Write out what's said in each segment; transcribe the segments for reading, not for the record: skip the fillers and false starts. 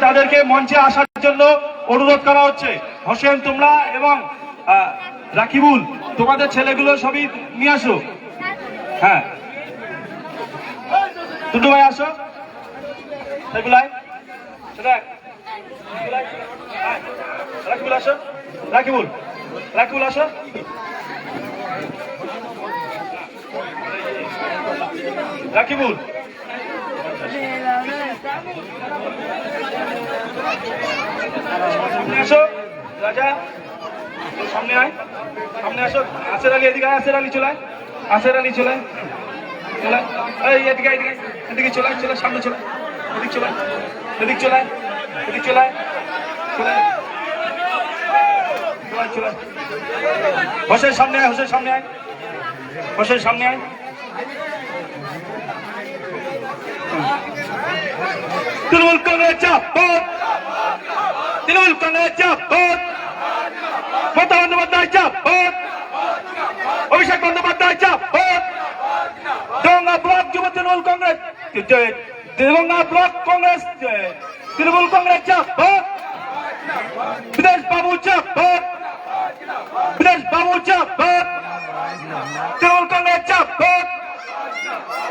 তাদেরকে মঞ্চে আসার জন্য অনুরোধ করা হচ্ছে। হোসেন তোমরা এবং রাকিবুল তোমাদের ছেলেগুলো সবই নিয়ে আসো। হ্যাঁ দুটো ভাই আসো। রাকিবুল আসো। রাকিবুল রাকিবুল আসো। রাকিবুল সামনে আসো। রাজা সামনে আয়, সামনে আসো। আসের আলী এদিকে, আসের আলী চলায়, আসের আলী চলায়, চলায় এই এদিকে এদিকে এদিকে চলায়, চলে সামনে চলায়, এদিক চলায়, এদিক চলায়, এদিক চলায়, চলায় চলায় চলায়। হোসেন সামনে আয়, হোসেন সামনে আয়, হোসেন সামনে আয়। তৃণমূল কংগ্রেস চাপত, তৃণমূল কংগ্রেস চাপত, মমতা বন্দ্যোপাধ্যায় চাপত, অভিষেক বন্দ্যোপাধ্যায় চাপত, দেগঙ্গা ব্লক যুব তৃণমূল কংগ্রেস, দেগঙ্গা ব্লক কংগ্রেস তৃণমূল কংগ্রেস চাপত, বিদেশ বাবু চাপত, বিদেশ বাবু চাপত, তৃণমূল কংগ্রেস চাপত,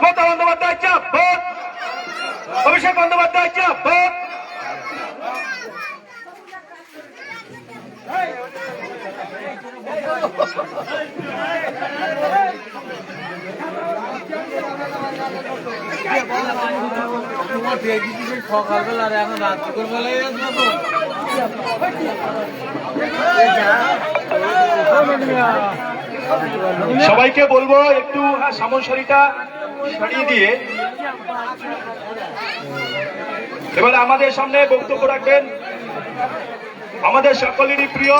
মমতা বন্দ্যোপাধ্যায় চাপত, অভিষেক বন্দ্যোপাধ্যায় চাপত। সকালবেলা আর এখন রাত্রিকর বেলায় আসবো তো। সবাইকে বলবো একটু সামনসারিটা সরিয়ে দিয়ে এবারে আমাদের সামনে বক্তব্য রাখবেন আমাদের সকলেরই প্রিয়,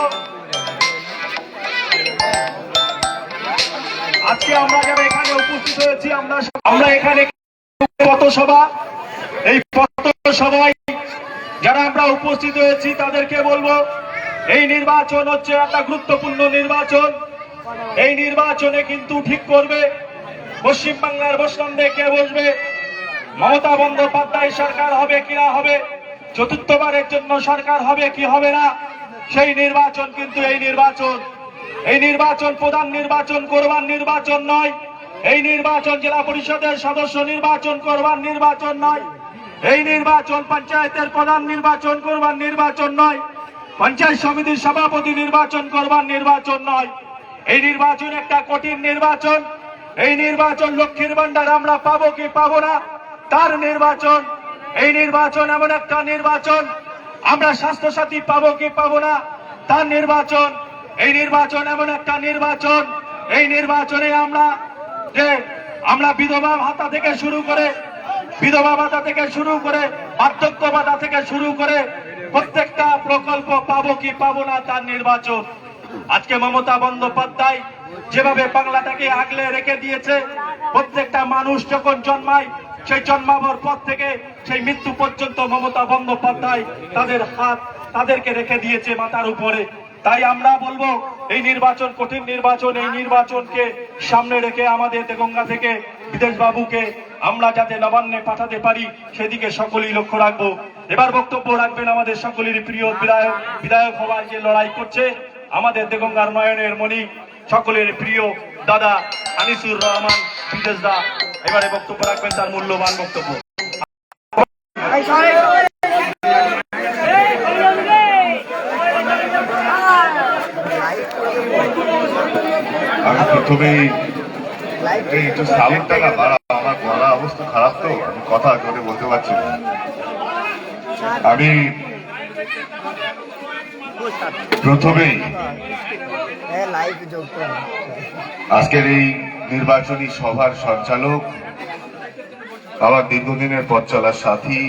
আজকে আমরা যারা এখানে উপস্থিত হয়েছি, আমরা এখানে পথসভা, এই পথসভায় যারা আমরা উপস্থিত হয়েছি তাদেরকে বলবো এই নির্বাচন হচ্ছে একটা গুরুত্বপূর্ণ নির্বাচন। এই নির্বাচনে কিন্তু ঠিক করবে পশ্চিমবাংলার বসলান্দে কে বসবে, মমতা বন্দ্যোপাধ্যায় সরকার হবে কি না হবে, চতুর্থবারের জন্য সরকার হবে কি হবে না, সেই নির্বাচন কিন্তু এই নির্বাচন প্রধান নির্বাচন করবার নির্বাচন নয়। এই নির্বাচন জেলা পরিষদের সদস্য নির্বাচন করবার নির্বাচন নয়। এই নির্বাচন পঞ্চায়েতের প্রধান নির্বাচন করবার নির্বাচন নয়। পঞ্চায়েত সমিতির সভাপতি নির্বাচন করবার নির্বাচন নয়। এই নির্বাচন একটা কঠিন নির্বাচন। এই নির্বাচন লক্ষ্মীর ভান্ডার আমরা পাবো কি পাবো না তার নির্বাচন। এই নির্বাচন এমন একটা নির্বাচন আমরা স্বাস্থ্যসাথী পাবো কি পাবো না তার নির্বাচন। এই নির্বাচন এমন একটা নির্বাচন, এই নির্বাচনে আমরা বিধবা ভাতা থেকে শুরু করে বার্ধক্য ভাতা থেকে শুরু করে প্রত্যেকটা প্রকল্প পাবো কি পাবো না তার নির্বাচন। আজকে মমতা বন্দ্যোপাধ্যায় যেভাবে বাংলাটাকে আগলে রেখে দিয়েছে, প্রত্যেকটা মানুষ যখন জন্মায় সেই জন্মাবার পর থেকে সেই মৃত্যু পর্যন্ত মমতা বন্দ্যোপাধ্যায় তাদের হাত তাদেরকে রেখে দিয়েছে মাথার উপরে। তাই আমরা বলবো এই নির্বাচন কঠিন নির্বাচন, এই নির্বাচনকে সামনে রেখে আমাদের দেগঙ্গা থেকে বিদেশ বাবুকে আমরা যাতে নবান্নে পাঠাতে পারি সেদিকে সকলেই লক্ষ্য রাখবো। এবার বক্তব্য রাখবেন আমাদের সকলেরই প্রিয় বিধায়ক হওয়ার যে লড়াই করছে আমাদের দেগঙ্গার নয়নের মণি, সকলের প্রিয় দাদা আনিসুর রহমান বিদেশ দা। এবারে বক্তব্য রাখবেন তার মূল্যবান বক্তব্য। আমি প্রথমেই এই একটু সাউন্ডটা না বাড়াও, আমার গলা অবস্থা খারাপ তো আমি কথা জোরে বলতে পারছি না। আমি প্রথমেই আজকের এই নির্বাচনী সভার সঞ্চালক, আমার দীর্ঘদিনের পথ চলার সাথী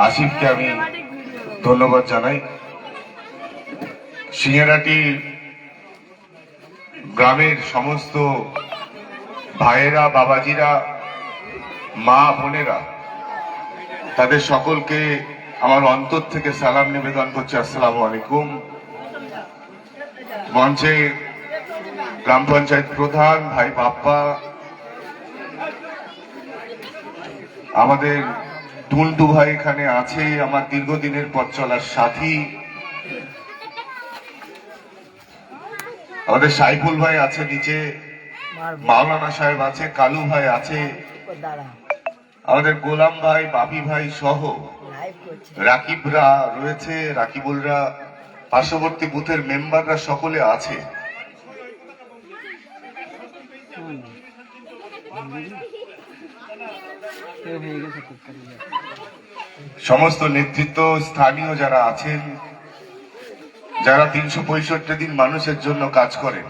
আসিফকে আমি ধন্যবাদ জানাই। সিংহেরাটি গ্রামের সমস্ত ভাইয়েরা, বাবাজিরা, মা বোনেরা, তাদের সকলকে আমার অন্তর থেকে সালাম নিবেদন করছি, আসসালামু আলাইকুম। মঞ্চে গ্রাম পঞ্চায়েত প্রধান ভাই বাপ্পা, আমাদের টুন্টু ভাই এখানে আছে, আমার দীর্ঘদিনের পথ চলার সাথী। আমাদের সাইফুল ভাই আছে নিচে, মাওলানা সাহেব আছে, কালু ভাই আছে, আমাদের গোলাম ভাই, বাপি ভাই সহ রাকিবরা রয়েছে, রাকিবুলরা, পার্শ্ববর্তী বুথের মেম্বাররা সকলে আছে। সমস্ত নেতৃত্ব, স্থানীয় যারা আছেন, যারা 365 দিন মানুষের জন্য কাজ করেন,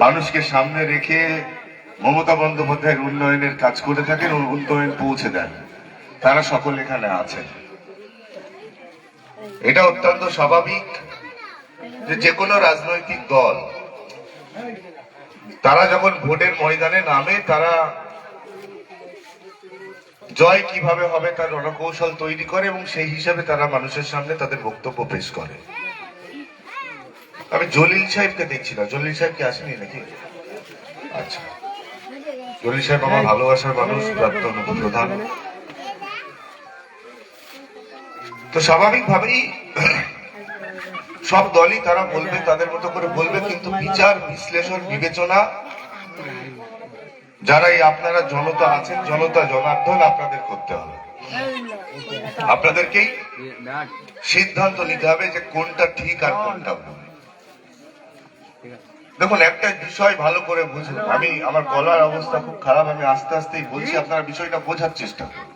মানুষকে সামনে রেখে মমতা বন্দ্যোপাধ্যায়ের উন্নয়নের কাজ করে থাকেন, উন্নয়ন পৌঁছে দেন, তারা সকলে এখানে আছেন। এটা অত্যন্ত স্বাভাবিক যে কোনো রাজনৈতিক দল তারা যখন ভোটের ময়দানে নামে, তারা জয় কিভাবে হবে তার রণকৌশল তৈরি করে এবং সেই হিসাবে তারা মানুষের সামনে তাদের বক্তব্য পেশ করে। আমি জলিল সাহেবকে দেখছি না, জলিল সাহেব কি আসেনি নাকি? আচ্ছা, জলিল সাহেব আমার ভালোবাসার মানুষ, প্রাক্তন উপপ্রধান। তো স্বাভাবিকভাবেই সব দলই তারা বলবে, তাদের মতো করে বলবে, কিন্তু বিচার বিশ্লেষণ বিবেচনা যারা এই আপনারা জনতা আছেন, জনতা জনার্দন, আপনাদের করতে হবে। আপনাদেরকেই সিদ্ধান্ত নিতে হবে যে কোনটা ঠিক আর কোনটা ভুল। দেখুন, একটা বিষয় ভালো করে বুঝুন, আমি আমার গলার অবস্থা খুব খারাপ, আমি আস্তে আস্তেই বলছি, আপনারা বিষয়টা বোঝার চেষ্টা করুন।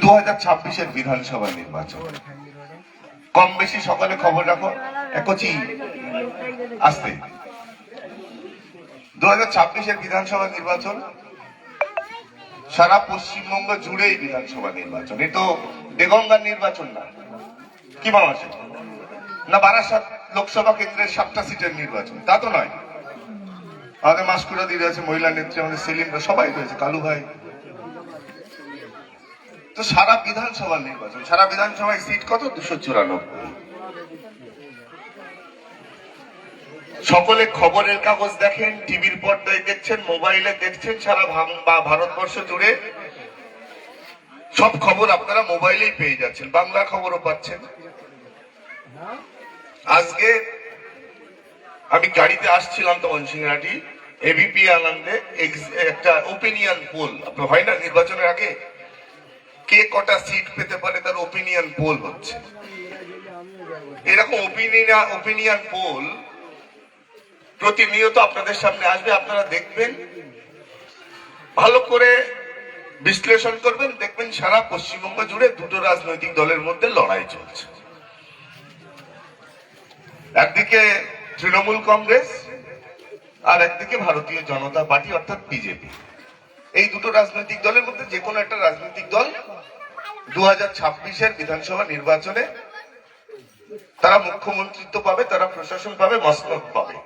2026-এর বিধানসভা নির্বাচন, কম বেশি সকালে খবর রাখো, একচি আসতে 2026-এর বিধানসভা নির্বাচন, সারা পশ্চিমবঙ্গ জুড়েই বিধানসভা নির্বাচন। এ তো দেগঙ্গার নির্বাচন না, কি মানুষ না বারাসাত লোকসভা কেন্দ্রের 7টা সিটের নির্বাচন, তা তো নয়। আমাদের মাসকুরা দিয়ে রয়েছে, মহিলা নেত্রী আমাদের সেলিমরা সবাই রয়েছে, কালু ভাই। তো সারা বিধানসভা নির্বাচন, সারা বিধানসভায় সিট কত? 294। সকলে খবরের কাগজ দেখেন, টিভির পর্দায় দেখছেন, মোবাইলে দেখছেন, সারা ভারতবর্ষ জুড়ে সব খবর আপনারা মোবাইলেই পেয়ে যাচ্ছেন, বাংলা খবরও পাচ্ছেন। আজকে আমি গাড়িতে আসছিলাম তখন সিংহাটি, এবিপি আনন্দে একটা ওপিনিয়ন পোল, আপনার হয় না নির্বাচনের আগে, কে কটা সিট পেতে পারে তার ওপিনিয়ন পোল হচ্ছে। এরকম ওপিনিয়ন পোল প্রতিনিয়ত আপনাদের সামনে আসবে, আপনারা দেখবেন, ভালো করে বিশ্লেষণ করবেন, দেখবেন সারা পশ্চিমবঙ্গ জুড়ে দুটো রাজনৈতিক দলের মধ্যে লড়াই চলছে। একদিকে তৃণমূল কংগ্রেস আর একদিকে ভারতীয় জনতা পার্টি অর্থাৎ বিজেপি। এই দুটো রাজনৈতিক দলের মধ্যে যে কোনো একটা রাজনৈতিক দল 2026-এর বিধানসভা নির্বাচনে তারা মুখ্যমন্ত্রিত্ব পাবে, তারা প্রশাসন পাবে, মসনদ পাবে।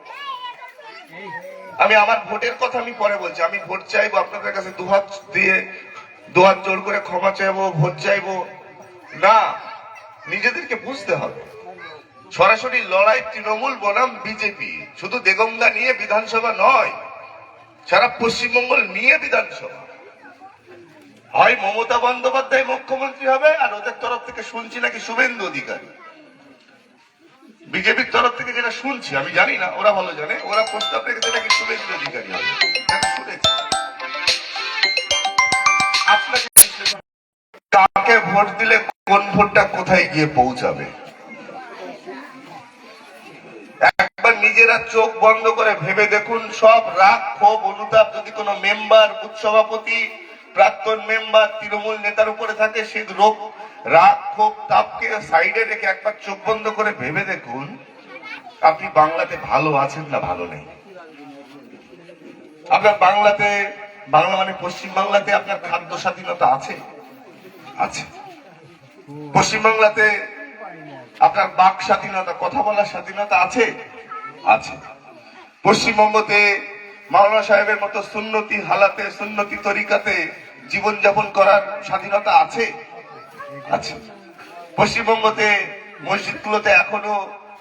আমি আমার ভোটের কথা আমি পরে বলছি, আমি ভোট চাইবো আপনাদের কাছে, দুহাত দিয়ে দুহাত জোর করে ক্ষমা চাইবো, ভোট চাইবো না, নিজেদেরকে বুঝতে হবে। সরাসরি লড়াই তৃণমূল বনাম বিজেপি, শুধু দেগঙ্গা নিয়ে বিধানসভা নয়, সারা পশ্চিমবঙ্গ নিয়ে বিধানসভা। হয় মমতা বন্দ্যোপাধ্যায় মুখ্যমন্ত্রী হবে, আর ওদের তরফ থেকে শুনছি নাকি শুভেন্দু অধিকারী। বিজেপির তরফ থেকে যেটা শুনছি, আমি জানি না, ওরা ভালো জানে, ওরা প্রস্তাব রেখেছে নাকি শুভেন্দু অধিকারী হবে। আপনাকে কাকে ভোট দিলে কোন ভোটটা কোথায় গিয়ে পৌঁছাবে, একবার নিজেরা চোখ বন্ধ করে ভেবে দেখুন। সব রাগ, ক্ষোভ, অনুতাপ যদি কোনো মেম্বার, বুথ সভাপতি, প্রাক্তন মেম্বার, তৃণমূল নেতার উপরে থাকে, সে রোগ, রাগ, ক্ষোভ, তাপকে সাইডে রেখে একবার চোখ বন্ধ করে ভেবে দেখুন আপনি বাংলাতে ভালো আছেন না ভালো নেই। আপনার বাংলাতে, বাংলা মানে পশ্চিম বাংলাতে আপনার খাদ্য স্বাধীনতা আছে? আছে। পশ্চিমবাংলাতে আপনার বাক স্বাধীনতা, কথা বলার স্বাধীনতা আছে? আছে। পশ্চিমবঙ্গতে মাওলানা সাহেবের মতো সুন্নতি হালাতে, সুন্নতি তরিকাতে জীবনযাপন করার স্বাধীনতা আছে? আছে। পশ্চিমবঙ্গতে মসজিদগুলোতে এখনো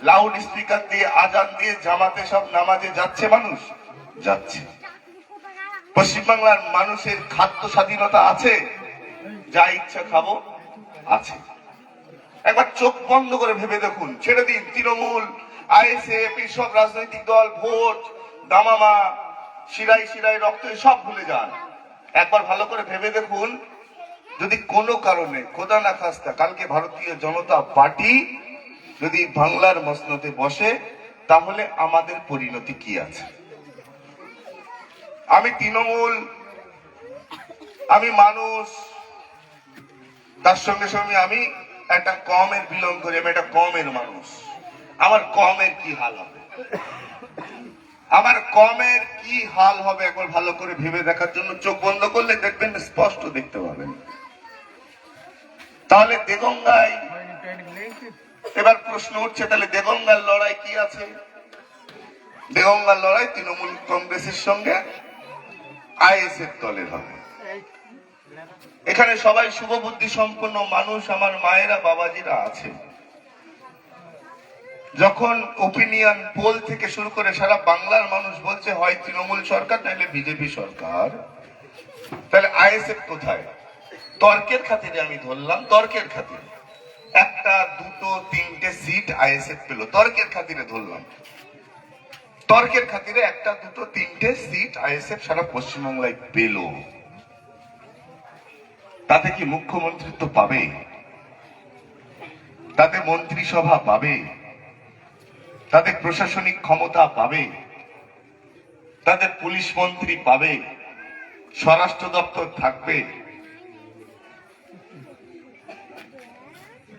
লাউড স্পিকার দিয়ে, আজান দিয়ে, জামাতে সব নামাজে যাচ্ছে মানুষ? যাচ্ছে। পশ্চিমবাংলার মানুষের খাদ্য স্বাধীনতা আছে? যা ইচ্ছা খাবো আছে। একবার চোখ বন্ধ করে ভেবে দেখুন, ছেড়ে দিন তৃণমূল, আইএসএফ, সব রাজনৈতিক দল, ভোট, দামামা, শিরাই শিরাই রক্ত, সব ভুলে যান। একবার ভালো করে ভেবে দেখুন, যদি কোনো কারণে খোদা না খাস্তা কালকে ভারতীয় জনতা পার্টি যদি বাংলার মসনদে বসে, তাহলে আমাদের পরিণতি কি আছে? আমি তৃণমূল, আমি মানুষ, তার সঙ্গে সঙ্গে আমি একটা কমের বিলং করি, আমি একটা কমের মানুষ। আমার কমের কি হাল হবে? আমার কমের কি হাল হবে একবার ভালো করে ভেবে দেখার জন্য চোখ বন্ধ করলে দেখবেন, স্পষ্ট দেখতে পাবেন। তাহলে দেগঙ্গায় এবার প্রশ্ন উঠছে, তাহলে দেগঙ্গার লড়াই কি আছে? দেগঙ্গার লড়াই তৃণমূল কংগ্রেসের সঙ্গে আইএসএফ দলের হবে। এখানে সবাই শুভবুদ্ধি সম্পন্ন মানুষ, আমার মায়েরা, বাবাজিরা আছে। যখন ওপিনিয়ন পোল থেকে শুরু করে সারা বাংলার মানুষ বলছে হয় তৃণমূল সরকার নাহলে বিজেপি সরকার, তাহলে আইএসএফ কোথায়? তর্কের খাতিরে আমি ধরলাম, তর্কের খাতিরে একটা, দুটো, তিনটে সিট আইএসএফ পেল, তর্কের খাতিরে ধরলাম। তর্কের খাতিরে একটা, দুটো, তিনটে সিট আইএসএফ সারা পশ্চিমবাংলায় পেল। তাতে কি মুখ্যমন্ত্রিত্ব পাবে? তাতে মন্ত্রিসভা পাবে? তাতে প্রশাসনিক ক্ষমতা পাবে? তাদের পুলিশ মন্ত্রী পাবে? স্বরাষ্ট্র দপ্তর থাকবে?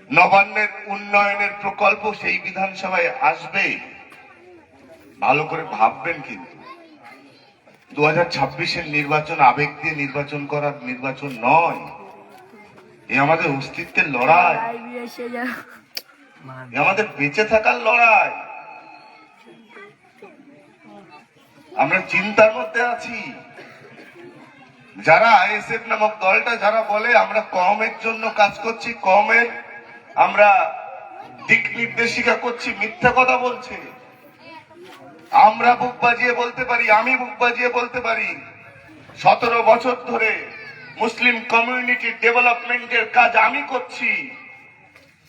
নবান্নের উন্নয়নের প্রকল্প সেই বিধানসভায় আসবে? ভালো করে ভাববেন। কিন্তু 2026-এর নির্বাচন আবেগ দিয়ে নির্বাচন করার নির্বাচন নয়, এ আমাদের অস্তিত্বের লড়াই, এ আমাদের বেঁচে থাকার লড়াই। আমরা চিন্তার মধ্যে আছি। যারা আইএসএফ নামক দলটা যারা বলে আমরা কমের জন্য কাজ করছি, কমের আমরা দিক নির্দেশিকা করছি, মিথ্যা কথা বলছে। আমরা বুক বাজিয়ে বলতে পারি, আমি বুক বাজিয়ে বলতে পারি, 17 বছর ধরে মুসলিম কমিউনিটির ডেভেলপমেন্টের কাজ আমি করছি।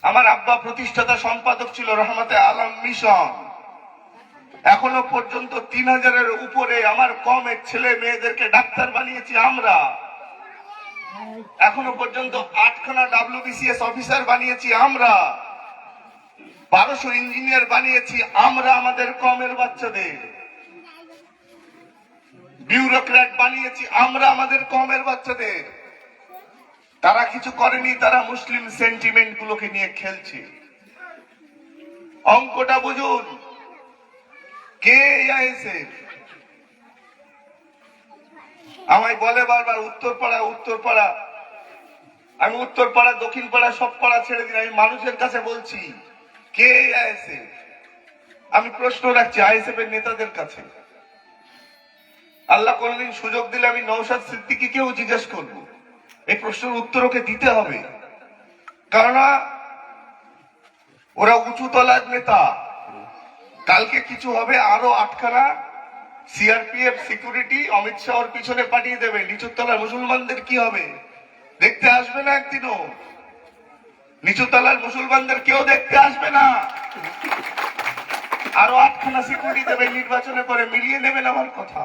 আমার আব্বা প্রতিষ্ঠাতা সম্পাদক ছিল রহমতে আলম মিশন। এখনো পর্যন্ত 3000-এর উপরে আমার কমের ছেলে মেয়েদেরকে ডাক্তার বানিয়েছি আমরা। এখনো পর্যন্ত 8খানা WBCS অফিসার বানিয়েছি আমরা। 1200 ইঞ্জিনিয়ার বানিয়েছি আমরা আমাদের কমের বাচ্চাদের। বিউরোক্র্যাট বানিয়েছি আমরা আমাদের কমের বাচ্চাদের। তারা কিছু করেনি, তারা মুসলিম সেন্টিমেন্ট গুলোকে নিয়ে খেলছে। অঙ্কটা বুঝুন, কে আইএসএফ? আমায় বলে বারবার উত্তরপাড়া উত্তরপাড়া। আমি উত্তরপাড়া, দক্ষিণ পাড়া, সব পাড়া ছেড়ে দিন, আমি মানুষের কাছে বলছি কে আইএসএফ? আমি প্রশ্ন রাখছি আইএসএফ এর নেতাদের কাছে। আল্লাহ কোনদিন সুযোগ দিলে আমি নওশাদ সিদ্দিকীকেও জিজ্ঞেস করবো, এই প্রশ্নের উত্তর ওকে দিতে হবে। কারণ ওরা উঁচু তলার নেতা। কালকে কিছু হবে, আরো 8খানা সিআরপিএফ সিকিউরিটি অমিত শাহর পিছনে পাঠিয়ে দেবে। নিচুর তলার মুসলমানদের কি হবে? দেখতে আসবে না একদিনও। নিচু তলার মুসলমানদের কেউ দেখতে আসবে না। আরো 8খানা সিকিউরিটি দেবে নির্বাচনের পরে, মিলিয়ে নেবেন আমার কথা।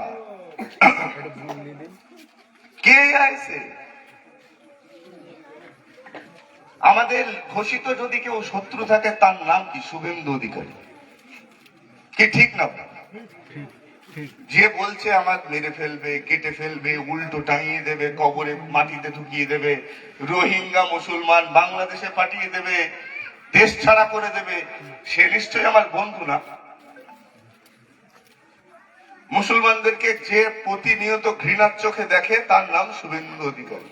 কে আইছে? আমাদের ঘোষিত যদি কেউ শত্রু থাকে তার নাম কি? শুভেন্দু অধিকারী। কি ঠিক না? যে বলছে আমার মেরে ফেলবে, কেটে ফেলবে, উল্টো টাঙিয়ে দেবে, কবরে মাটিতে ঢুকিয়ে দেবে, রোহিঙ্গা মুসলমান বাংলাদেশে পাঠিয়ে দেবে, দেশ ছাড়া করে দেবে, সে নিশ্চয়ই আমার বন্ধু না। মুসলমানদেরকে যে প্রতিনিয়ত ঘৃণার চোখে দেখে তার নাম শুভেন্দু অধিকারী।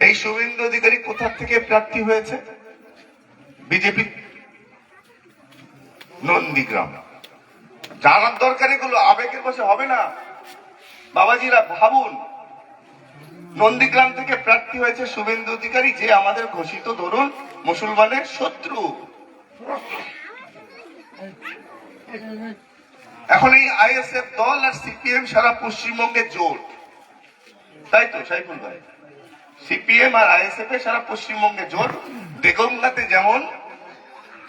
এই শুভেন্দু অধিকারী কোথা থেকে প্রার্থী হয়েছে? বিজেপি নন্দীগ্রাম। জানার দরকার, এগুলো আবেগের বসে হবে না। বাবাজিরা ভাবুন, নন্দীগ্রাম থেকে প্রার্থী হয়েছে শুভেন্দু অধিকারী, যে আমাদের ঘোষিত ধরুন মুসলমানের শত্রু। এখন এই আইএসএফ দল আর সিপিএম সারা পশ্চিমবঙ্গে জোট, তাই তো সাইফুল ভাই? সিপিএম আর আইএসএফ এর সারা পশ্চিমবঙ্গে জোট। দেগঙ্গাতে যেমন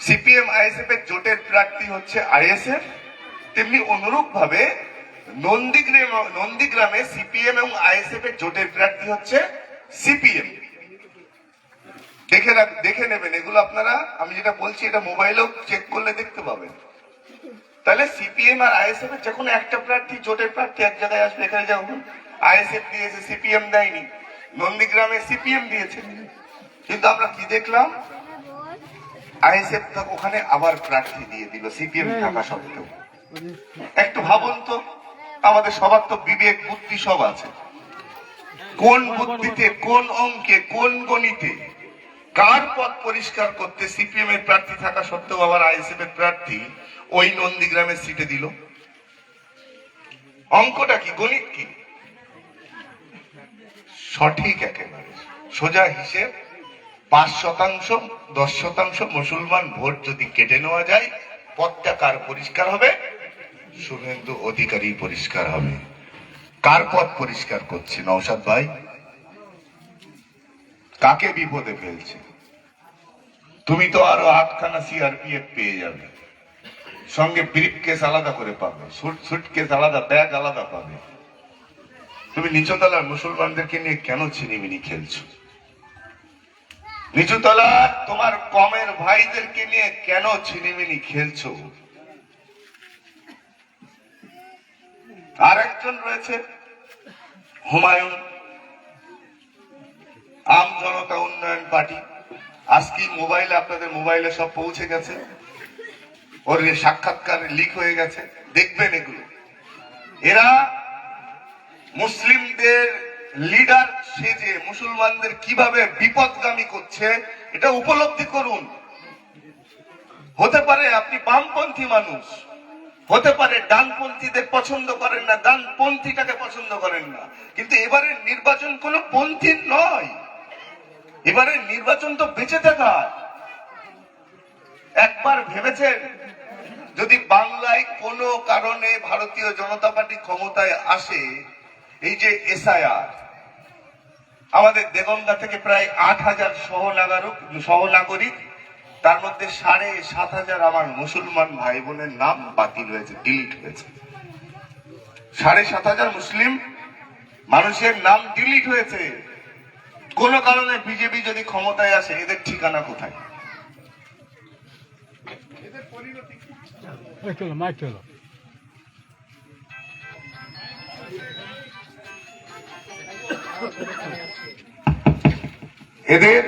সিপিএম আইএসএফ এর জোটের প্রার্থী হচ্ছে আইএসএফ, তেমনি অনুরূপ ভাবে নন্দীগ্রামে সিপিএম এবং আইএসএফ এর জোটের প্রার্থী হচ্ছে সিপিএম। দেখে নেবেন এগুলো আপনারা, আমি যেটা বলছি এটা মোবাইলেও চেক করলে দেখতে পাবেন। তাহলে সিপিএম আর আইএসএফ এর যখন একটা প্রার্থী জোটের প্রার্থী এক জায়গায় আসবে, এখানে যেমন আইএসএফ দিয়েছে সিপিএম দেয়নি, নন্দীগ্রামে সিপিএম দিয়েছে, কিন্তু আমরা কি দেখলাম আইএসএফ ওখানে আবার প্রার্থী দিয়ে দিল সিপিএম থাকা সত্ত্বেও। একটু ভাবুন তো, আমাদের সবার তো বিবেক বুদ্ধি সব আছে, কোন বুদ্ধিতে, কোন অঙ্কে, কোন গণিতে কার পথ পরিষ্কার করতে সিপিএম এর প্রার্থী থাকা সত্ত্বেও আবার আইএসএফ এর প্রার্থী ওই নন্দীগ্রামের সিটে দিল? অঙ্কটা কি, গণিত কি? সঠিক একেবারে সোজা হিসেব। 5%, 10% মুসলমান ভোট যদি কেটে নেওয়া যায়, পথটা কার পরিষ্কার হবে? শুভেন্দু অধিকারী পরিষ্কার হবে। কার পথ পরিষ্কার করছে নওশাদ ভাই? কাকে বিপদে ফেলছে? তুমি তো আরো 8খানা সিআরপিএফ পেয়ে যাবে, সঙ্গে ব্রিফকেস আলাদা করে পাবে, সুটকেস আলাদা, ব্যাগ আলাদা পাবে। তুমি নিচতলার মুসলমানদেরকে নিয়ে কেন ছিনিমিনি খেলছো? নিচুতলার তোমার কমের ভাইদেরকে নিয়ে কেন ছিনিমিনি খেলছো? আর একজন রয়েছে হুমায়ুন, আম জনতা উন্নয়ন পার্টি। আজকে মোবাইলে, আপনাদের মোবাইলে সব পৌঁছে গেছে, ওর সাক্ষাৎকার লিক হয়ে গেছে, দেখবেন এগুলো। এরা মুসলিমদের লিডার সেজে মুসলমানদের কিভাবে বিপদগামী করছে এটা উপলব্ধি করুন। হতে পারে আপনি বামপন্থী মানুষ, হতে পারে ডানপন্থীদের পছন্দ করেন না, ডানপন্থীটাকে পছন্দ করেন না, কিন্তু এবারের নির্বাচন কোন পন্থীর নয়, এবারের নির্বাচন তো বেঁচে থাকার। একবার ভেবেছেন যদি বাংলায় কোনো কারণে ভারতীয় জনতা পার্টি ক্ষমতায় আসে, এই যে এসআইআর, আমাদের দেগঙ্গা থেকে প্রায় 8,000 সহনাগরিক, তার মধ্যে 7,500 আমার মুসলমান ভাই বোনের নাম বাতিল হয়েছে, ডিলিট হয়েছে। 7,500 মুসলিম মানুষের নাম ডিলিট হয়েছে। কোন কারণে বিজেপি যদি ক্ষমতায় আসে, এদের ঠিকানা কোথায়? এদের পরিণতি কি? এদের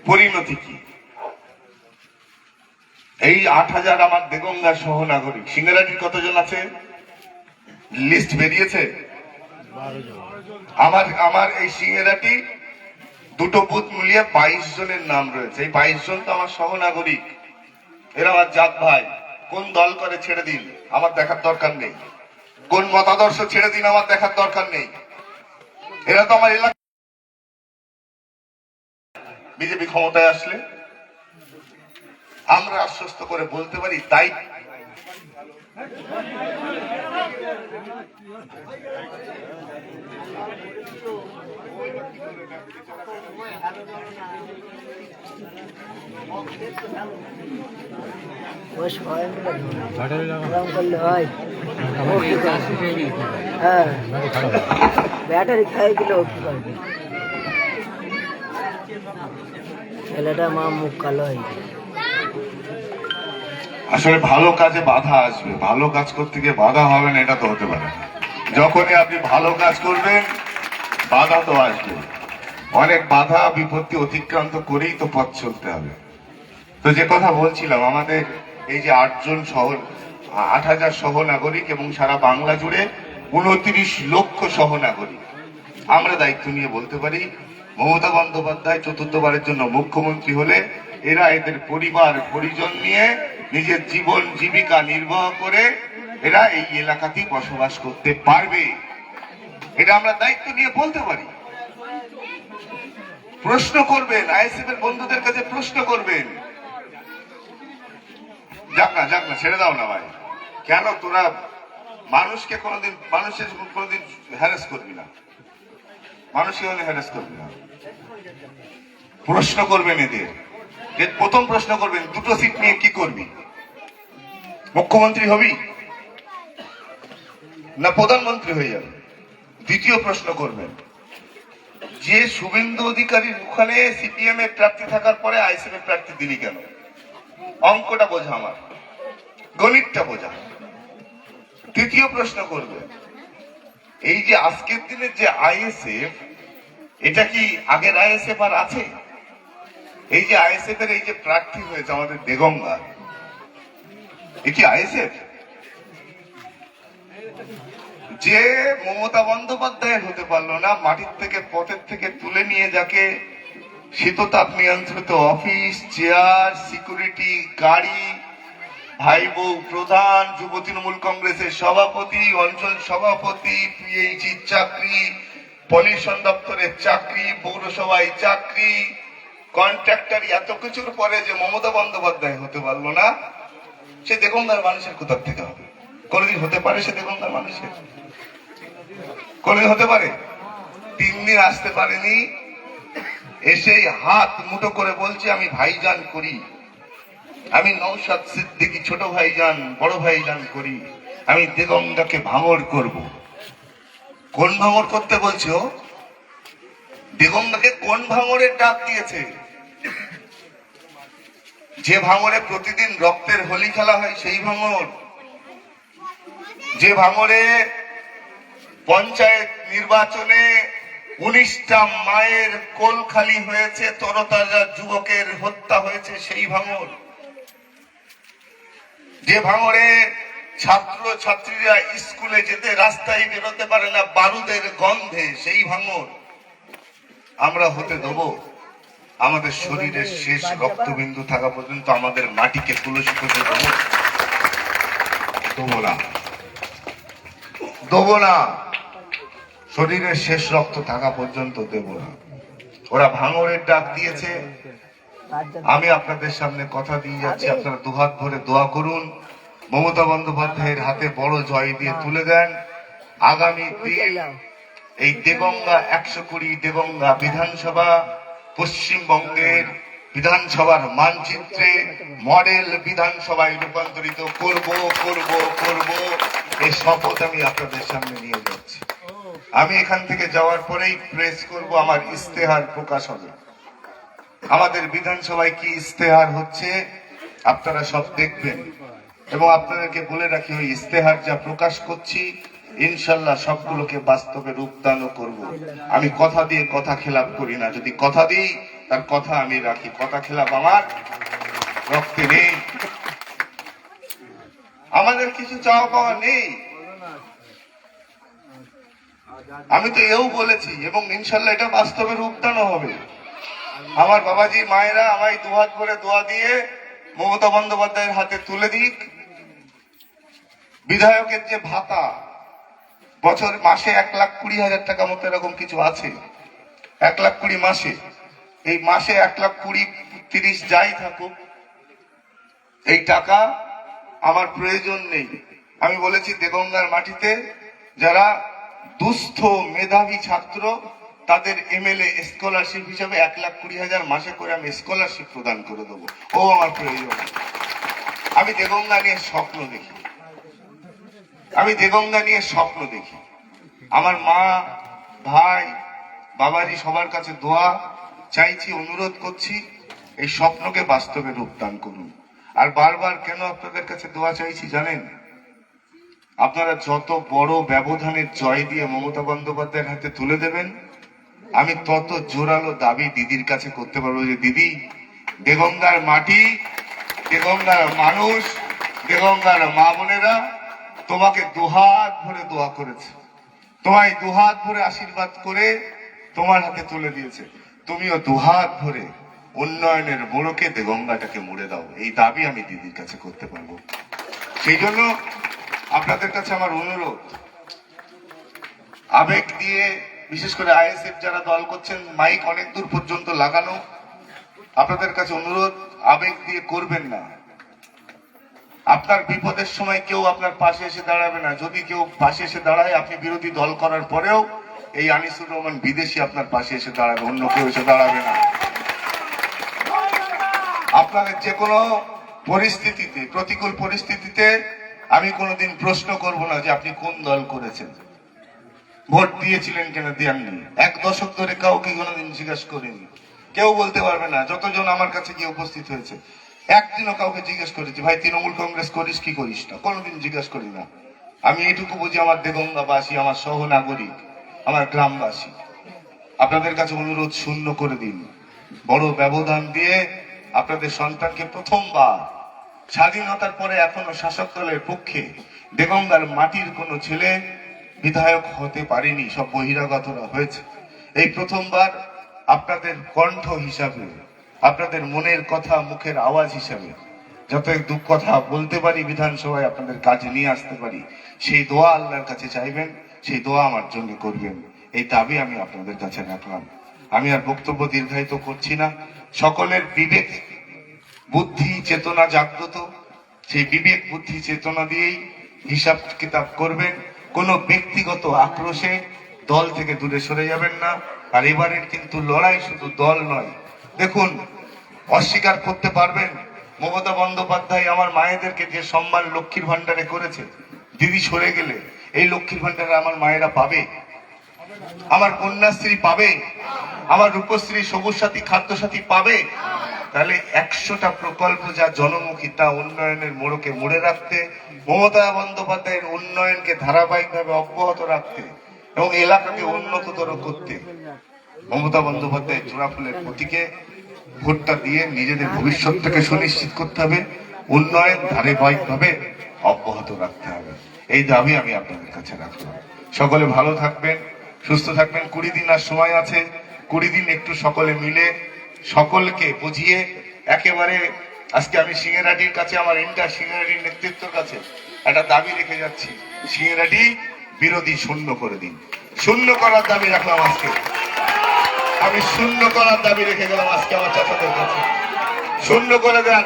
পরিণতি কি? এই 8,000 আমার দেগঙ্গা সহ নাগরিক, সিঙ্গারাটির কতজন আছে লিস্ট বেরিয়েছে? আমার এই সিঙ্গারাটি দুটো বুথ মিলিয়ে 22 জনের নাম রয়েছে। এই 22 জন তো আমার সহনাগরিক, এরা আমার জাত ভাই। কোন দল করে ছেড়ে দিন, আমার দেখার দরকার নেই। কোন মতাদর্শ ছেড়ে দিন, আমার দেখার দরকার নেই। এরা তো আমার এলাকা, বিজেপি ক্ষমতায় আসলে আমরা আশ্বস্ত করে বলতে পারি তাই। ব্যাটারি খাই দিলে ও কি করবে? ছেলেটা মা মুখ কালো হয়ে যায়। আসলে ভালো কাজে বাধা আসবে, ভালো কাজ করতে গিয়ে বাধা হবে না এটা তো হতে পারে না। যখনই আপনি ভালো কাজ করবেন বাধা তো আসবে, অনেক বাধা বিপত্তি অতিক্রান্ত করেই তো পথ চলতে হবে। তো যে কথা বলছিলাম, আমাদের এই যে 8,000 সহনাগরিক এবং সারা বাংলা জুড়ে 29 লক্ষ সহনাগরিক, আমরা দায়িত্ব নিয়ে বলতে পারি মমতা বন্দ্যোপাধ্যায় চতুর্থবারের জন্য মুখ্যমন্ত্রী হলে এরা এদের পরিবার পরিজন নিয়ে নিজের জীবন জীবিকা নির্বাহ করে এরা এই এলাকাতেই বসবাস করতে পারবে, এটা আমরা দায়িত্ব নিয়ে বলতে পারি। প্রশ্ন করবেন, আইএসএফ এর বন্ধুদের কাছে প্রশ্ন করবেন। যাক না ছেড়ে দাও না ভাই, কেন তোরা মানুষকে কোনোদিন হ্যারাস করবি না? মানুষই হলে হ্যারাস করবে না। প্রশ্ন করবেন এদের, যে প্রথম প্রশ্ন করবেন দুটো সিট নিয়ে কি করবি, মুখ্যমন্ত্রী হবি না প্রধানমন্ত্রী হয়ে যাবে। দ্বিতীয় প্রশ্ন করবেন যে শুভেন্দু অধিকারীর ওখানে সিপিএম এর প্রার্থী থাকার পরে আইএসএফ এর প্রার্থী দিলি কেন, অঙ্কটা বোঝা, আমার গণিতটা বোঝা। তৃতীয় প্রশ্ন করবে এই যে আজকের দিনের যে আইএসএফ, এটা কি আগের আইএসএফ আর আছে? এই যে আইএসএফ এর এই যে প্রার্থী হয়েছে আমাদের দেগঙ্গা, এ কি আইএসএফ? যে মমতা বন্দ্যোপাধ্যায়ের হতে পারলো না, মাটির থেকে পথের থেকে তুলে নিয়ে যাকে শীততাপ নিয়ন্ত্রিত অফিস, চেয়ার, সিকিউরিটি, গাড়ি, ভাই বউ প্রধান, যুব তৃণমূল কংগ্রেসের সভাপতি, অঞ্চল সভাপতি, পিএইচির চাকরি, পলিউশন দপ্তরের চাকরি, পৌরসভায় চাকরি, কন্ট্রাক্টর, এত কিছুর পরে যে মমতা বন্দ্যোপাধ্যায় হতে পারলো না, সে দেগঙ্গার মানুষের কোথার থেকে হবে? কোনদিন হতে পারে সে দেগঙ্গার মানুষের? কোনদিন হতে পারে? 3 দিন আসতে পারেনি, এসেই হাত মুঠো করে বলছে আমি ভাইজান করি, আমি নওশাদ সিদ্দিকী ছোট ভাইজান বড় ভাইজান করি, আমি দেগঙ্গাকে ভাঙড় করব। কোন ভাঙড় করতে বলছো? দেগঙ্গাকে কোন ভাঙড়ের ডাক দিয়েছে? যে ভাঙড়ে প্রতিদিন রক্তের হোলি খেলা হয় সেই ভাঙড়, যে ভাঙড়ে পঞ্চায়েত নির্বাচনে 19টা মায়ের কোল খালি হয়েছে, তরতাজা যুবকের হত্যা হয়েছে সেই ভাঙড়, যে ভাঙড়ে ছাত্র ছাত্রীরা স্কুলে যেতে রাস্তায় বেরোতে পারে না বারুদের গন্ধে সেই ভাঙড় আমরা হতে দেব? আমাদের শরীরের শেষ রক্তবিন্দু থাকা পর্যন্ত আমাদের মাটিকে কলুষিত করে দেবো? দেবো না, দেবো না। শরীরের শেষ রক্ত থাকা পর্যন্ত দেব না। ওরা ভাঙড়ের ডাক দিয়েছে, আমি আপনাদের সামনে কথা দিয়ে যাচ্ছি, আপনারা দুহাত ভরে দোয়া করুন, মমতা বন্দ্যোপাধ্যায়ের হাতে বড় জয় দিয়ে তুলে দেন। আগামী দিন এই দেগঙ্গা 120 দেগঙ্গা বিধানসভা পশ্চিমবঙ্গের বিধানসভার মানচিত্রে মডেল বিধানসভায় রূপান্তরিত করব করব করব, এই শপথ আমি আপনাদের সামনে নিয়ে যাচ্ছি। আমি এখান থেকে যাওয়ার পরেই প্রেস করব, আমার ইস্তেহার প্রকাশ হবে। আমাদের বিধানসভায় কি ইস্তেহার হচ্ছে আপনারা সব দেখবেন, এবং আপনাদেরকে বলে রাখি ওই ইস্তেহার যা প্রকাশ করছি ইনশাল্লাহ সবগুলোকে বাস্তবে রূপদানও করব। আমি কথা দিয়ে কথা খেলাপ করি না, যদি কথা দিই তার কথা আমি রাখি, কথা খেলাপ আমার রক্তে নেই। আমাদের কিছু চাওয়া পাওয়া নেই। আমি তো এও বলেছি এবং ইনশাল্লাহ এটা বাস্তবে রূপদানও হবে। আমার বাবাজি মায়েরা আমায় দুহাত ভরে দোয়া দিয়ে মমতা বন্দ্যোপাধ্যায়ের হাতে তুলে দিক। বিধায়কের যে ভাতা বছর মাসে 1,20,000 টাকা মতো এরকম কিছু আছে, 1,20,000 মাসে, এই মাসে 1,20,30 যাই থাকুক, এই টাকা আমার প্রয়োজন নেই। আমি বলেছি দেগঙ্গার মাটিতে যারা দুস্থ মেধাবী ছাত্র তাদের এমএলএ স্কলারশিপ হিসাবে 1,20,000 মাসে করে আমি স্কলারশিপ প্রদান করে দেবো, ও আমার প্রয়োজন। আমি দেগঙ্গা নিয়ে স্বপ্ন দেখি, আমি দেগঙ্গা নিয়ে স্বপ্ন দেখি। আমার মা ভাই বাবাজি সবার কাছে দোয়া চাইছি, অনুরোধ করছি এই স্বপ্নকে বাস্তবে রূপদান করুন। আর বারবার কেন আপনাদের কাছে দোয়া চাইছি জানেন? আপনারা যত বড় ব্যবধানের জয় দিয়ে মমতা বন্দ্যোপাধ্যায়ের হাতে তুলে দেবেন, আমি তত জোরালো দাবি দিদির কাছে করতে পারবো যে দিদি, দেগঙ্গার মাটি, দেগঙ্গার মানুষ, দেগঙ্গার মা বোনেরা তোমাকে দুহাত ভরে দোয়া করেছে, তোমায় দুহাত ভরে আশীর্বাদ করে তোমার হাতে তুলে দিয়েছে, তুমিও দুহাত ভরে উন্নয়নের মোড়কে দেগঙ্গাটাকে মুড়ে দাও। এই দাবি আমি দিদির কাছে করতে পারবো। সেই জন্য আপনাদের কাছে আমার অনুরোধ, আবেগ দিয়ে, বিশেষ করে আইএসএফ যারা দল করছেন, মাইক অনেক দূর পর্যন্ত লাগানো, আপনাদের কাছে অনুরোধ, আবেগ দিয়ে করবেন না। আপনার বিপদের সময় কেউ আপনার পাশে এসে দাঁড়াবে না। যদি কেউ পাশে এসে দাঁড়ায়, আপনি বিরোধী দল করার পরেও এই আনিসুর রহমান বিদেশি আপনার পাশে এসে দাঁড়াবে, অন্য কেউ এসে দাঁড়াবে না। আপনাদের যে কোনো পরিস্থিতিতে, প্রতিকূল পরিস্থিতিতে আমি কোনোদিন প্রশ্ন করব না যে আপনি কোন দল করেছেন, ভোট দিয়েছিলেন কেন দেননি। 1 দশক ধরে কাউকে কোনোদিন জিজ্ঞাসা করিনি, কেউ বলতে পারবে না। যতজন আমার কাছে গিয়ে উপস্থিত হয়েছে, একদিনও কাউকে জিজ্ঞেস করেছি ভাই তৃণমূল কংগ্রেস করিস কি করিস না, কোনোদিন জিজ্ঞেস করি না। আমি এটুকু বুঝি, আমার দেগঙ্গাবাসী, আমার সহনাগরিক, আমার গ্রামবাসী, আপনাদের কাছে অনুরোধ শূন্য করে দিন। বড় ব্যবধান দিয়ে আপনাদের সন্তানকে প্রথমবার স্বাধীনতার পরে এখনো শাসক দলের পক্ষে দেগঙ্গার মাটির কোনো ছেলে বিধায়ক হতে পারেনি, সব বহিরাগতরা হয়েছে। এই প্রথমবার আপনাদের কণ্ঠ হিসাবে, আপনাদের মনের কথা মুখের আওয়াজ হিসাবে যত দুঃখ কথা বলতে পারি, বিধানসভায় আপনাদের কাজে নিয়ে আসতে পারি, সেই দোয়া আল্লাহর কাছে চাইবেন, সেই দোয়া আমার জন্য করবেন, এই দাবি আমি আপনাদের কাছে রাখলাম। আমি আর বক্তব্য দীর্ঘায়িত করছি না। সকলের বিবেক বুদ্ধি চেতনা জাগ্রত, সেই বিবেক বুদ্ধি চেতনা দিয়েই হিসাব কিতাব করবেন। কোনো ব্যক্তিগত আক্রোশে দল থেকে দূরে সরে যাবেন না। আর এবারের কিন্তু লড়াই শুধু দল নয়। দেখুন, অস্বীকার করতে পারবেন মমতা বন্দ্যোপাধ্যায় আমার মায়েদেরকে যে সম্মান লক্ষ্মীর ভান্ডারে করেছে, দিদি সরে গেলে এই লক্ষ্মীর ভান্ডারে আমার মায়েরা পাবে, আমার কন্যাশ্রী পাবে, আমার রূপশ্রী, সবুজ সাথী, খাদ্য সাথী পাবে। তাহলে 100টা প্রকল্প যা জনমুখী, তা উন্নয়নের মোড়কে মুড়ে রাখতে, মমতা বন্দ্যোপাধ্যায়ের উন্নয়নকে ধারাবাহিকভাবে অব্যাহত রাখতে এবং এলাকাকে উন্নততর করতে মমতা বন্দ্যোপাধ্যায়ের জোড়া ফুলের প্রতীকে ভোটটা দিয়ে নিজেদের ভবিষ্যৎটাকে সুনিশ্চিত করতে হবে, উন্নয়ন ধারাবাহিকভাবে অব্যাহত রাখতে হবে। এই দাবি আমি আপনাদের কাছে রাখলাম। সকলে ভালো থাকবেন, সুস্থ থাকবেন। 20 দিন আর সময় আছে। 20 দিন একটু সকলে মিলে, সকলকে বুঝিয়ে একেবারে, আজকে আমি সিংহেরাটির কাছে, আমার ইন্টার সিংহেরাটির নেতৃত্বের কাছে একটা দাবি রেখে যাচ্ছি, সিংহেরাটি বিরোধী শূন্য করে দিন। শূন্য করার দাবি রাখলাম আজকে, আমি শূন্য করার দাবি রেখে গেলাম আজকে আমার চাচাদের কাছে, শূন্য করে দেন।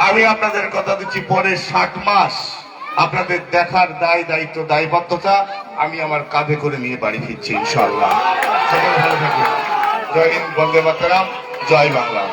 আমি আপনাদের কথা দিচ্ছি, পরে 60 মাস আপনাদের দেখার দায়, দায়িত্ব, দায়বদ্ধতা আমি আমার কাঁধে করে নিয়ে বাড়ি ফিরছি ইনশাআল্লাহ। সকলে ভালো থাকবেন। জয় হিন্দ, বন্দে মাতরম, জয় বাংলা।